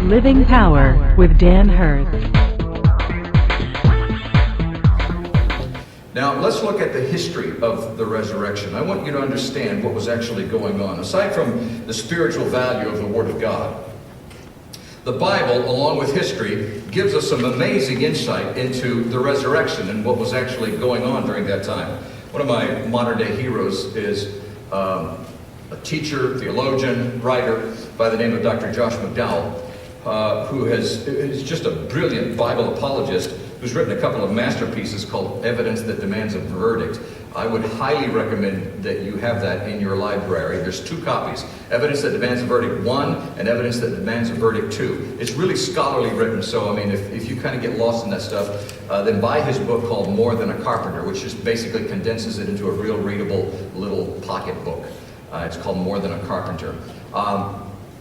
Living Power with Dan Hurst. Now, let's look at the history of the resurrection. I want you to understand what was actually going on. Aside from the spiritual value of the Word of God, the Bible, along with history, gives us some amazing insight into the resurrection and what was actually going on during that time. One of my modern-day heroes is a teacher, theologian, writer by the name of Dr. Josh McDowell, who is just a brilliant Bible apologist who's written a couple of masterpieces called Evidence That Demands a Verdict. I would highly recommend that you have that in your library. There's 2 copies, Evidence That Demands a Verdict 1 and Evidence That Demands a Verdict 2. It's really scholarly written, so I mean, if you kind of get lost in that stuff, then buy his book called More Than a Carpenter, which just basically condenses it into a real readable little pocket book. It's called More Than a Carpenter.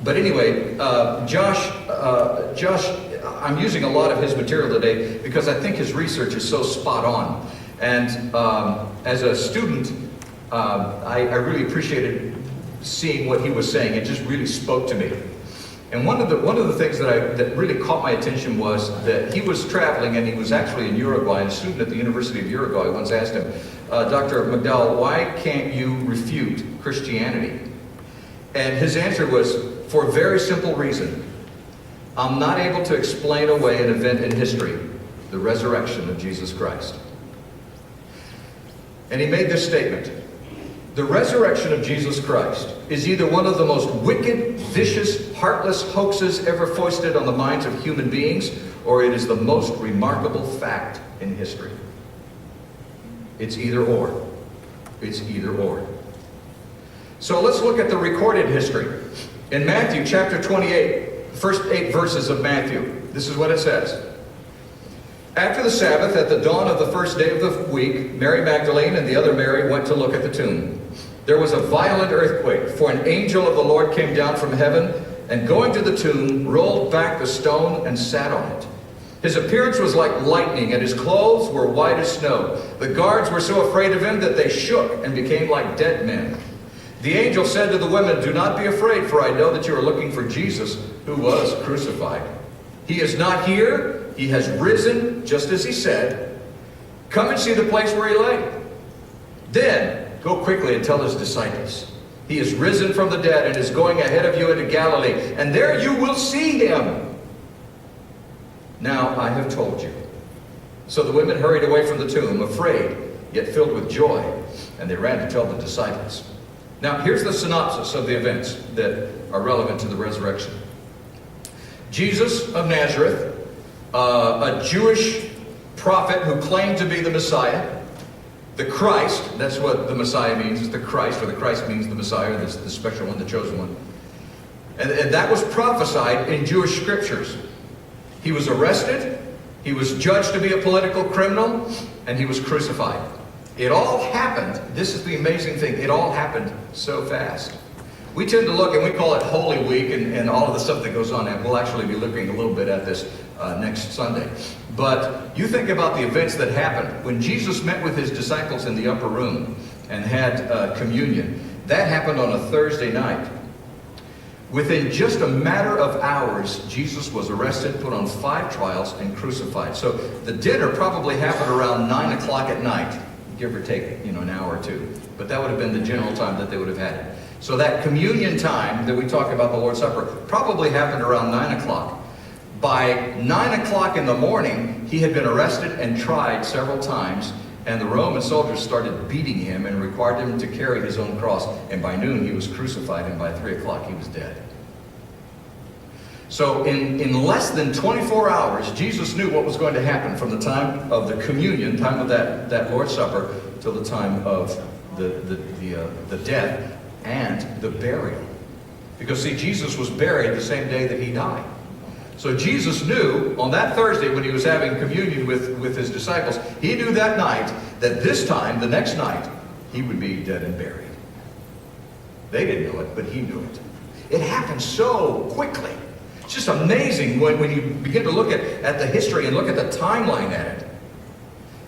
But anyway, Josh, I'm using a lot of his material today because I think his research is so spot on. And as a student, I really appreciated seeing what he was saying. It just really spoke to me. And one of the things that really caught my attention was that he was traveling, and he was actually in Uruguay. And a student at the University of Uruguay once asked him, Dr. McDowell, why can't you refute Christianity? And his answer was, for a very simple reason. I'm not able to explain away an event in history, the resurrection of Jesus Christ. And he made this statement: the resurrection of Jesus Christ is either one of the most wicked, vicious, heartless hoaxes ever foisted on the minds of human beings, or it is the most remarkable fact in history. It's either or. It's either or. So let's look at the recorded history. In Matthew chapter 28, the first 8 verses of Matthew, this is what it says. After the Sabbath, at the dawn of the first day of the week, Mary Magdalene and the other Mary went to look at the tomb. There was a violent earthquake, for an angel of the Lord came down from heaven, and going to the tomb, rolled back the stone and sat on it. His appearance was like lightning, and his clothes were white as snow. The guards were so afraid of him that they shook and became like dead men. The angel said to the women, "Do not be afraid, for I know that you are looking for Jesus, who was crucified. He is not here. He has risen, just as he said. Come and see the place where he lay. Then go quickly and tell his disciples, he is risen from the dead and is going ahead of you into Galilee, and there you will see him. Now I have told you." So the women hurried away from the tomb, afraid, yet filled with joy, and they ran to tell the disciples. Now, here's the synopsis of the events that are relevant to the resurrection. Jesus of Nazareth, a Jewish prophet who claimed to be the Messiah, the Christ, that's what the Messiah means, is the Christ, or the Christ means the Messiah, the special one, the chosen one. And that was prophesied in Jewish scriptures. He was arrested, he was judged to be a political criminal, and he was crucified. It all happened, this is the amazing thing, it all happened so fast. We tend to look, and we call it Holy Week, and all of the stuff that goes on, and we'll actually be looking a little bit at this next Sunday. But you think about the events that happened. When Jesus met with his disciples in the upper room and had communion, that happened on a Thursday night. Within just a matter of hours, Jesus was arrested, put on 5 trials, and crucified. So the dinner probably happened around 9 o'clock at night. Give or take, an hour or 2. But that would have been the general time that they would have had it. So that communion time that we talk about, the Lord's Supper, probably happened around 9 o'clock. By 9 o'clock in the morning, he had been arrested and tried several times, and the Roman soldiers started beating him and required him to carry his own cross. And by noon, he was crucified, and by 3 o'clock, he was dead. So in less than 24 hours, Jesus knew what was going to happen from the time of the communion, time of that Lord's Supper, till the time of the death and the burial. Because see, Jesus was buried the same day that he died. So Jesus knew on that Thursday when he was having communion with his disciples, he knew that night that this time, the next night, he would be dead and buried. They didn't know it, but he knew it. It happened so quickly. It's just amazing when you begin to look at the history and look at the timeline at it.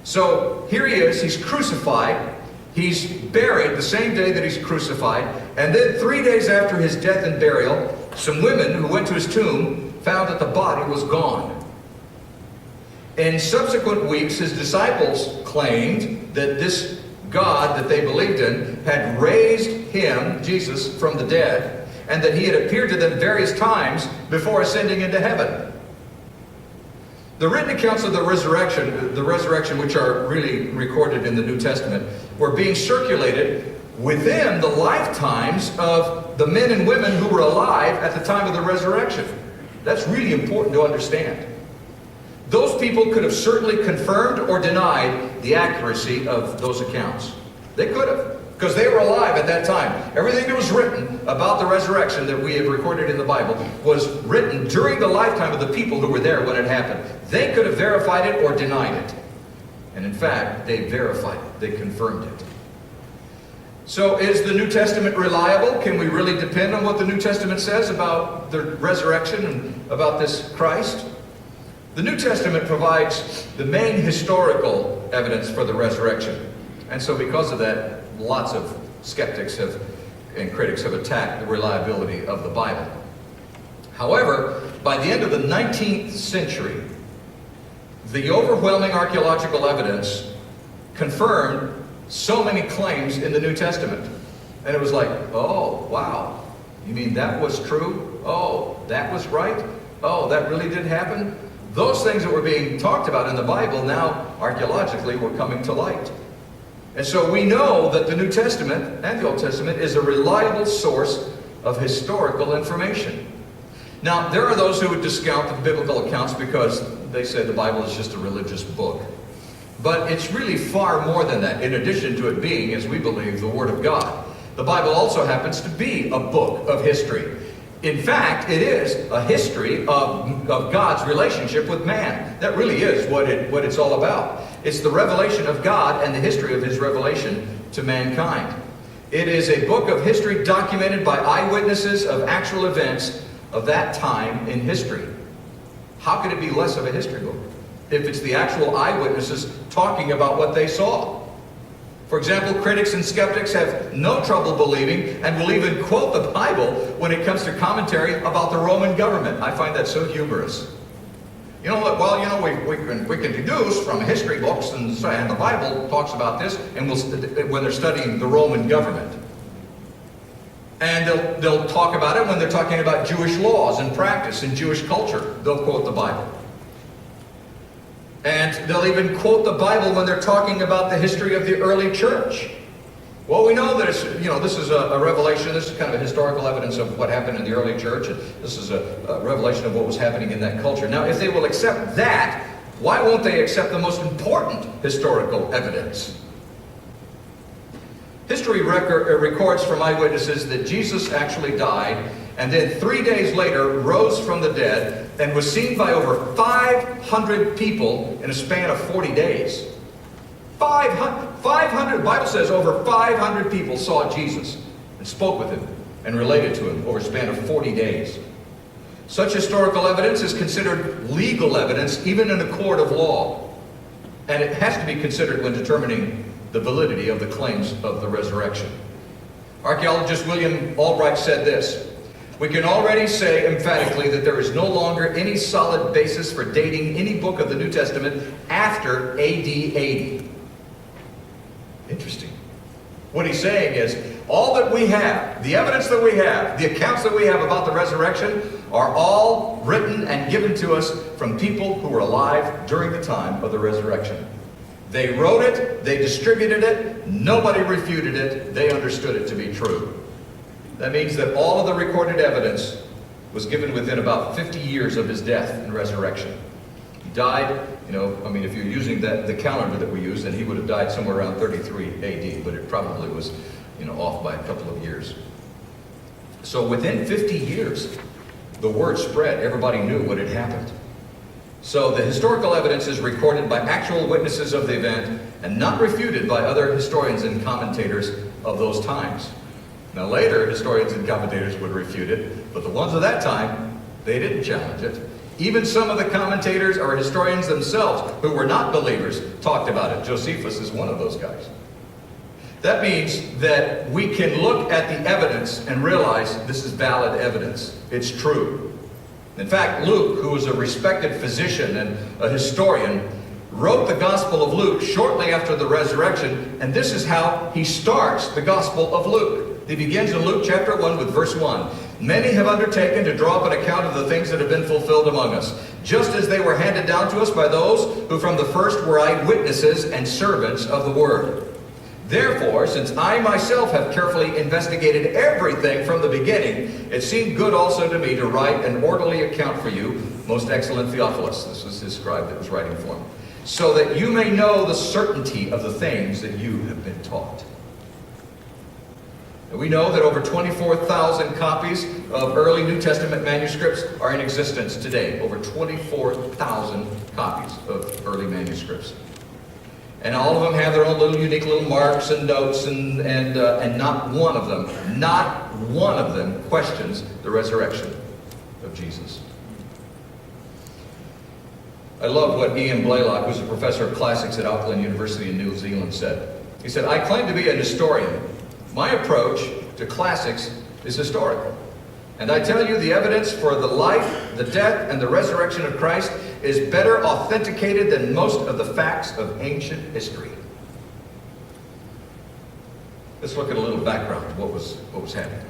So here he is, he's crucified, he's buried the same day that he's crucified, and then 3 days after his death and burial, some women who went to his tomb found that the body was gone. In subsequent weeks, his disciples claimed that this God that they believed in had raised him, Jesus, from the dead, and that he had appeared to them various times before ascending into heaven. The written accounts of the resurrection which are really recorded in the New Testament, were being circulated within the lifetimes of the men and women who were alive at the time of the resurrection. That's really important to understand. Those people could have certainly confirmed or denied the accuracy of those accounts. They could have, because they were alive at that time. Everything that was written about the resurrection that we have recorded in the Bible was written during the lifetime of the people who were there when it happened. They could have verified it or denied it. And in fact, they verified it. They confirmed it. So is the New Testament reliable? Can we really depend on what the New Testament says about the resurrection and about this Christ? The New Testament provides the main historical evidence for the resurrection. And so because of that, lots of skeptics and critics have attacked the reliability of the Bible. However, by the end of the 19th century, the overwhelming archaeological evidence confirmed so many claims in the New Testament. And it was like, oh, wow, you mean that was true? Oh, that was right? Oh, that really did happen? Those things that were being talked about in the Bible now, archaeologically, were coming to light. And so we know that the New Testament and the Old Testament is a reliable source of historical information. Now, there are those who would discount the biblical accounts because they say the Bible is just a religious book. But it's really far more than that, in addition to it being, as we believe, the Word of God. The Bible also happens to be a book of history. In fact, it is a history of God's relationship with man. That really is what it's all about. It's the revelation of God and the history of his revelation to mankind. It is a book of history documented by eyewitnesses of actual events of that time in history. How could it be less of a history book if it's the actual eyewitnesses talking about what they saw? For example, critics and skeptics have no trouble believing and will even quote the Bible when it comes to commentary about the Roman government. I find that so humorous. You know what? Well, you know, we can deduce from history books, and the Bible talks about this, and when they're studying the Roman government. And they'll talk about it when they're talking about Jewish laws and practice and Jewish culture. They'll quote the Bible. And they'll even quote the Bible when they're talking about the history of the early church. Well, we know that this is a revelation. This is kind of a historical evidence of what happened in the early church. And this is a revelation of what was happening in that culture. Now, if they will accept that, why won't they accept the most important historical evidence? History records from eyewitnesses that Jesus actually died, and then 3 days later rose from the dead and was seen by over 500 people in a span of 40 days. 500, the Bible says over 500 people saw Jesus and spoke with him and related to him over a span of 40 days. Such historical evidence is considered legal evidence even in a court of law. And it has to be considered when determining the validity of the claims of the resurrection. Archaeologist William Albright said this: "We can already say emphatically that there is no longer any solid basis for dating any book of the New Testament after AD 80. Interesting. What he's saying is, all that we have, the evidence that we have, the accounts that we have about the resurrection are all written and given to us from people who were alive during the time of the resurrection. They wrote it, they distributed it, nobody refuted it, they understood it to be true." That means that all of the recorded evidence was given within about 50 years of his death and resurrection. He died, if you're using the calendar that we use, then he would have died somewhere around 33 AD, but it probably was, off by a couple of years. So within 50 years, the word spread. Everybody knew what had happened. So the historical evidence is recorded by actual witnesses of the event and not refuted by other historians and commentators of those times. Now later, historians and commentators would refute it, but the ones of that time, they didn't challenge it. Even some of the commentators or historians themselves, who were not believers, talked about it. Josephus is one of those guys. That means that we can look at the evidence and realize this is valid evidence. It's true. In fact, Luke, who was a respected physician and a historian, wrote the Gospel of Luke shortly after the resurrection, and this is how he starts the Gospel of Luke. He begins in Luke chapter 1 with verse 1. Many have undertaken to draw up an account of the things that have been fulfilled among us, just as they were handed down to us by those who from the first were eyewitnesses and servants of the word. Therefore, since I myself have carefully investigated everything from the beginning, it seemed good also to me to write an orderly account for you, most excellent Theophilus. This was his scribe that was writing for him. So that you may know the certainty of the things that you have been taught. And we know that over 24,000 copies of early New Testament manuscripts are in existence today. Over 24,000 copies of early manuscripts. And all of them have their own little unique little marks and notes, and not one of them questions the resurrection of Jesus. I love what Ian Blaylock, who's a professor of classics at Auckland University in New Zealand, said. He said, I claim to be an historian. My approach to classics is historical. And I tell you, the evidence for the life, the death, and the resurrection of Christ is better authenticated than most of the facts of ancient history. Let's look at a little background of what was happening.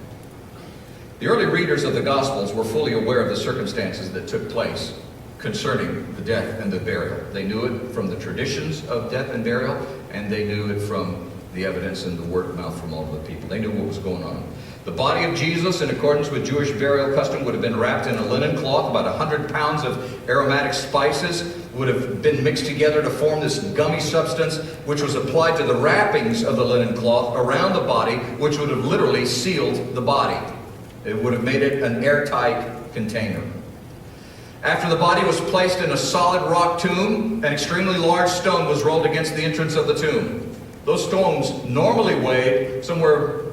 The early readers of the Gospels were fully aware of the circumstances that took place concerning the death and the burial. They knew it from the traditions of death and burial, and they knew it from the evidence and the word of mouth from all of the people. They knew what was going on. The body of Jesus, in accordance with Jewish burial custom, would have been wrapped in a linen cloth. About 100 pounds of aromatic spices would have been mixed together to form this gummy substance, which was applied to the wrappings of the linen cloth around the body, which would have literally sealed the body. It would have made it an airtight container. After the body was placed in a solid rock tomb, an extremely large stone was rolled against the entrance of the tomb. Those stones normally weighed somewhere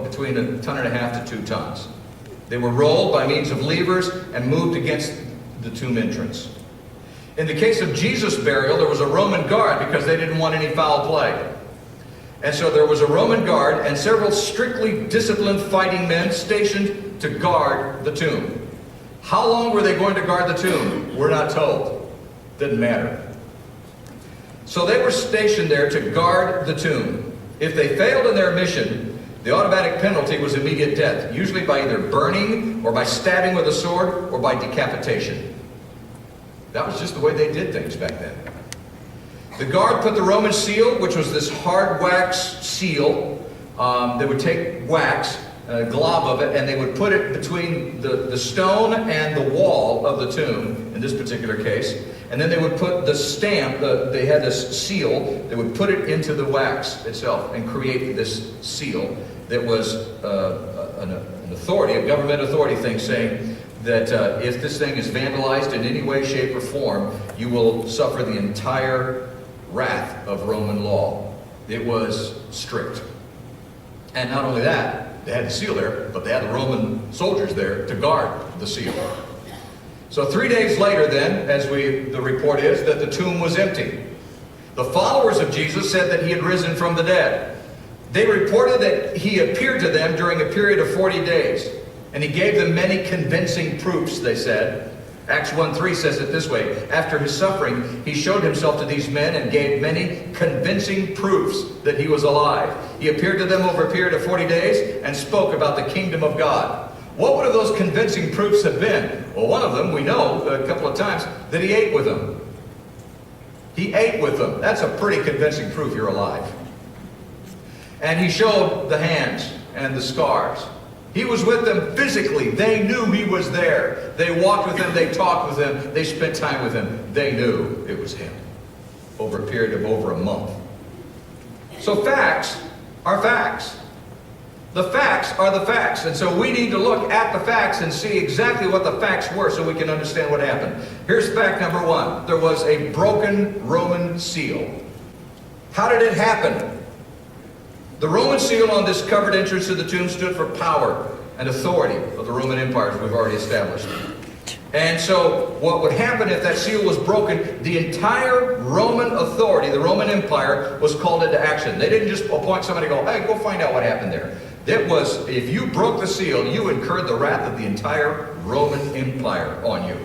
between 1.5 tons to 2 tons. They were rolled by means of levers and moved against the tomb entrance. In the case of Jesus' burial, there was a Roman guard because they didn't want any foul play. And so there was a Roman guard and several strictly disciplined fighting men stationed to guard the tomb. How long were they going to guard the tomb? We're not told. Didn't matter. So they were stationed there to guard the tomb. If they failed in their mission, the automatic penalty was immediate death, usually by either burning or by stabbing with a sword or by decapitation. That was just the way they did things back then. The guard put the Roman seal, which was this hard wax seal. They would take wax, a glob of it, and they would put it between the stone and the wall of the tomb, in this particular case. And then they would put the stamp, they had this seal, they would put it into the wax itself and create this seal that was an authority, a government authority thing, saying that if this thing is vandalized in any way, shape, or form, you will suffer the entire wrath of Roman law. It was strict. And not only that, they had the seal there, but they had the Roman soldiers there to guard the seal. So 3 days later then, the report is, that the tomb was empty. The followers of Jesus said that he had risen from the dead. They reported that he appeared to them during a period of 40 days. And he gave them many convincing proofs, they said. Acts 1:3 says it this way. After his suffering, he showed himself to these men and gave many convincing proofs that he was alive. He appeared to them over a period of 40 days and spoke about the kingdom of God. What would those convincing proofs have been? Well, one of them, we know a couple of times, that he ate with them. He ate with them. That's a pretty convincing proof you're alive. And he showed the hands and the scars. He was with them physically. They knew he was there. They walked with him. They talked with him. They spent time with him. They knew it was him over a period of over a month. So facts are facts. The facts are the facts. And so we need to look at the facts and see exactly what the facts were so we can understand what happened. Here's fact number one. There was a broken Roman seal. How did it happen? The Roman seal on this covered entrance to the tomb stood for power and authority of the Roman Empire, as we've already established. And so what would happen if that seal was broken? The entire Roman authority, the Roman Empire, was called into action. They didn't just appoint somebody and go, hey, go find out what happened there. It was, if you broke the seal, you incurred the wrath of the entire Roman Empire on you.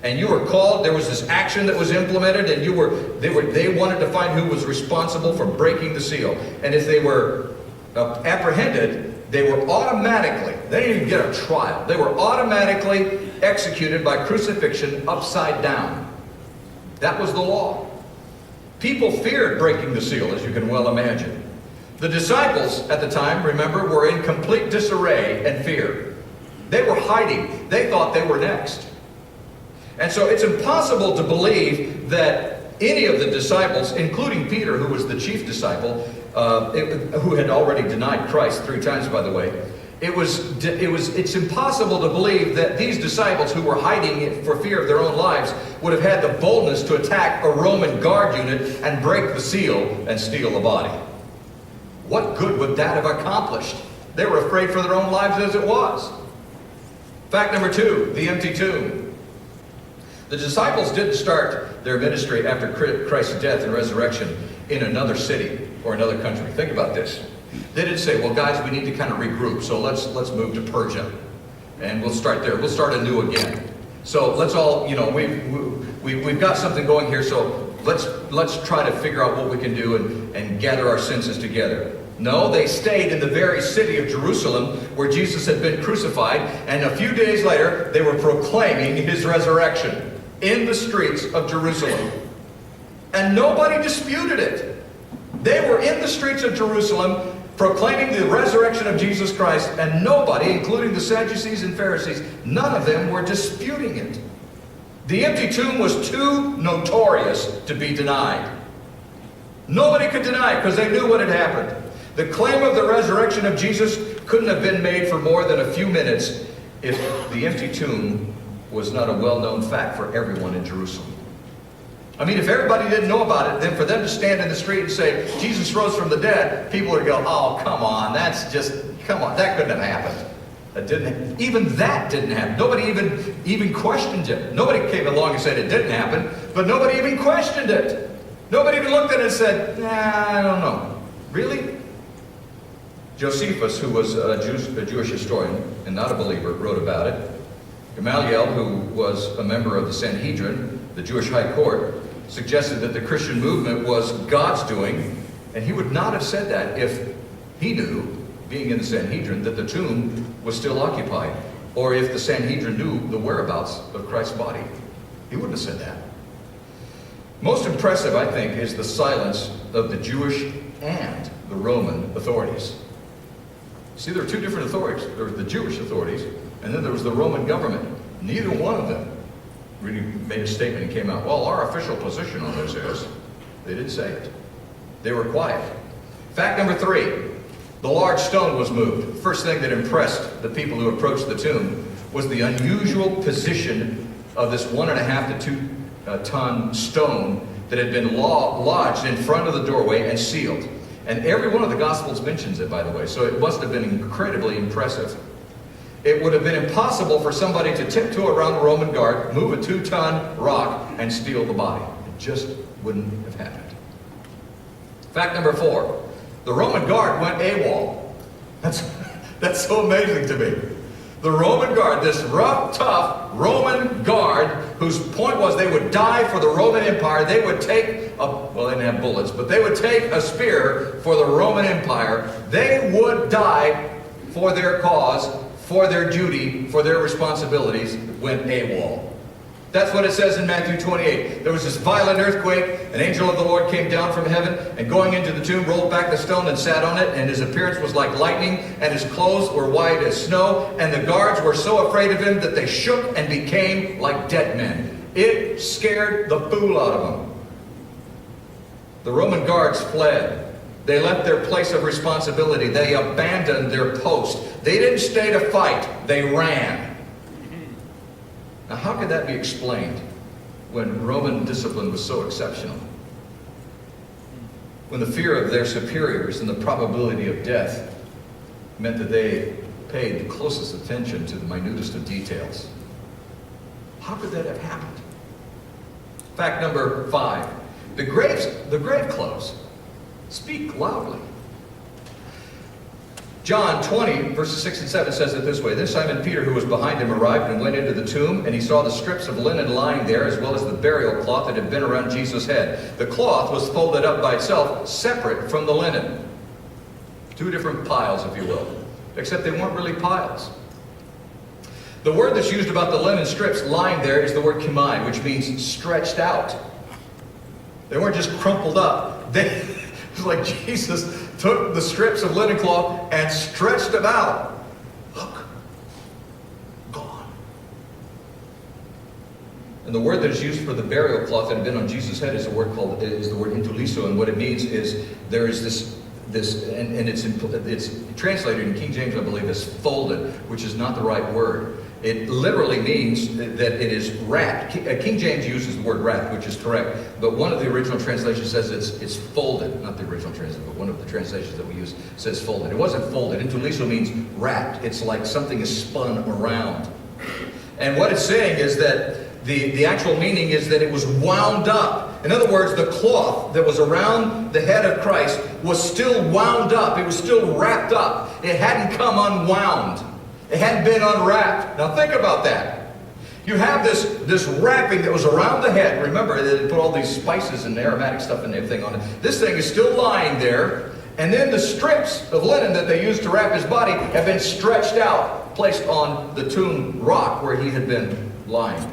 And you were called, there was this action that was implemented, and they wanted to find who was responsible for breaking the seal. And if they were apprehended, they were automatically, they didn't even get a trial, they were automatically executed by crucifixion upside down. That was the law. People feared breaking the seal, as you can well imagine. The disciples at the time, remember, were in complete disarray and fear. They were hiding. They thought they were next. And so it's impossible to believe that any of the disciples, including Peter, who was the chief disciple, who had already denied Christ 3 times, by the way, it's impossible to believe that these disciples who were hiding for fear of their own lives would have had the boldness to attack a Roman guard unit and break the seal and steal the body. What good would that have accomplished? They were afraid for their own lives as it was. Fact number 2, the empty tomb. The disciples didn't start their ministry after Christ's death and resurrection in another city or another country. Think about this. They didn't say, well, guys, we need to kind of regroup, so let's move to Persia, and we'll start there. We'll start anew again. So let's all, we've got something going here, so let's try to figure out what we can do and gather our senses together. No, they stayed in the very city of Jerusalem where Jesus had been crucified, and a few days later, they were proclaiming his resurrection in the streets of Jerusalem. And nobody disputed it. They were in the streets of Jerusalem proclaiming the resurrection of Jesus Christ, and nobody, including the Sadducees and Pharisees, none of them were disputing it. The empty tomb was too notorious to be denied. Nobody could deny it because they knew what had happened. The claim of the resurrection of Jesus couldn't have been made for more than a few minutes if the empty tomb was not a well-known fact for everyone in Jerusalem. I mean, if everybody didn't know about it, then for them to stand in the street and say, Jesus rose from the dead, people would go, oh, come on, come on, that couldn't have happened. Even that didn't happen. Nobody even questioned it. Nobody came along and said it didn't happen, but nobody even questioned it. Nobody even looked at it and said, nah, I don't know. Really? Josephus, who was a Jewish historian and not a believer, wrote about it. Gamaliel, who was a member of the Sanhedrin, the Jewish high court, suggested that the Christian movement was God's doing, and he would not have said that if he knew, being in the Sanhedrin, that the tomb was still occupied, or if the Sanhedrin knew the whereabouts of Christ's body. He wouldn't have said that. Most impressive, I think, is the silence of the Jewish and the Roman authorities. See, there were 2 different authorities. There were the Jewish authorities, and then there was the Roman government. Neither one of them really made a statement and came out, well, our official position on this is. They didn't say it. They were quiet. Fact number 3, the large stone was moved. The first thing that impressed the people who approached the tomb was the unusual position of this 1.5 to 2 ton stone that had been lodged in front of the doorway and sealed. And every one of the Gospels mentions it, by the way, so it must have been incredibly impressive. It would have been impossible for somebody to tiptoe around the Roman guard, move a 2-ton rock, and steal the body. It just wouldn't have happened. Fact number 4, the Roman guard went AWOL. That's so amazing to me. The Roman guard, this rough, tough Roman guard, whose point was they would die for the Roman Empire. They would take, well, they didn't have bullets, but they would take a spear for the Roman Empire. They would die for their cause, for their duty, for their responsibilities, went AWOL. That's what it says in Matthew 28. There was this violent earthquake. An angel of the Lord came down from heaven and going into the tomb rolled back the stone and sat on it, and his appearance was like lightning, and his clothes were white as snow, and the guards were so afraid of him that they shook and became like dead men. It scared the fool out of them. The Roman guards fled. They left their place of responsibility. They abandoned their post. They didn't stay to fight. They ran. Now, how could that be explained when Roman discipline was so exceptional? When the fear of their superiors and the probability of death meant that they paid the closest attention to the minutest of details. How could that have happened? Fact number 5. The grave clothes speak loudly. John 20, verses 6 and 7 says it this way. Then Simon Peter, who was behind him, arrived and went into the tomb, and he saw the strips of linen lying there, as well as the burial cloth that had been around Jesus' head. The cloth was folded up by itself, separate from the linen. Two different piles, if you will. Except they weren't really piles. The word that's used about the linen strips lying there is the word kimai, which means stretched out. They weren't just crumpled up. It's like Jesus took the strips of linen cloth and stretched them out. Look, gone. And the word that is used for the burial cloth that had been on Jesus' head is the word intuliso, and what it means is there is this, and it's translated in King James, I believe, as folded, which is not the right word. It literally means that it is wrapped. King James uses the word wrapped, which is correct, but one of the original translations says it's folded. Not the original translation, but one of the translations that we use says folded. It wasn't folded. Intuliso means wrapped. It's like something is spun around. And what it's saying is that the actual meaning is that it was wound up. In other words, the cloth that was around the head of Christ was still wound up. It was still wrapped up. It hadn't come unwound. It hadn't been unwrapped. Now think about that. You have this wrapping that was around the head. Remember, they put all these spices and aromatic stuff and everything on it. This thing is still lying there. And then the strips of linen that they used to wrap his body have been stretched out, placed on the tomb rock where he had been lying.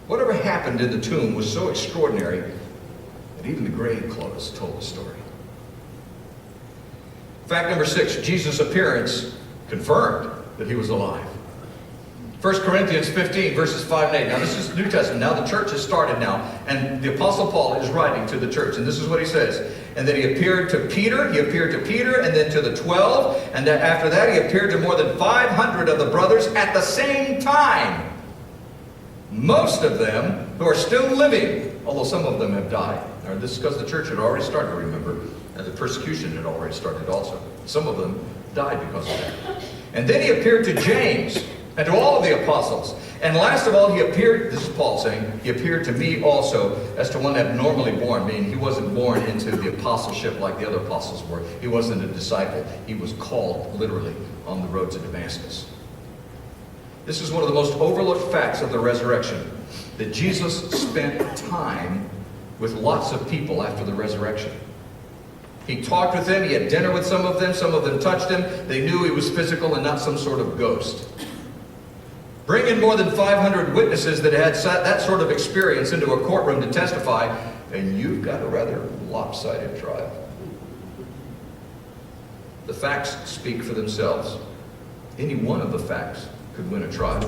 Whatever happened in the tomb was so extraordinary that even the grave clothes told the story. Fact number 6, Jesus' appearance confirmed that he was alive. 1 Corinthians 15, verses 5 and 8. Now this is New Testament. Now the church has started now, and the Apostle Paul is writing to the church, and this is what he says. And then he appeared to Peter, and then to the 12, and then after that he appeared to more than 500 of the brothers at the same time. Most of them who are still living, although some of them have died. Now, this is because the church had already started, remember, and the persecution had already started also. Some of them died because of that. And then he appeared to James and to all of the apostles. And last of all, he appeared, this is Paul saying, he appeared to me also as to one abnormally born, meaning he wasn't born into the apostleship like the other apostles were. He wasn't a disciple. He was called literally on the road to Damascus. This is one of the most overlooked facts of the resurrection, that Jesus spent time with lots of people after the resurrection. He talked with them, he had dinner with some of them touched him. They knew he was physical and not some sort of ghost. Bring in more than 500 witnesses that had that sort of experience into a courtroom to testify, and you've got a rather lopsided trial. The facts speak for themselves. Any one of the facts could win a trial.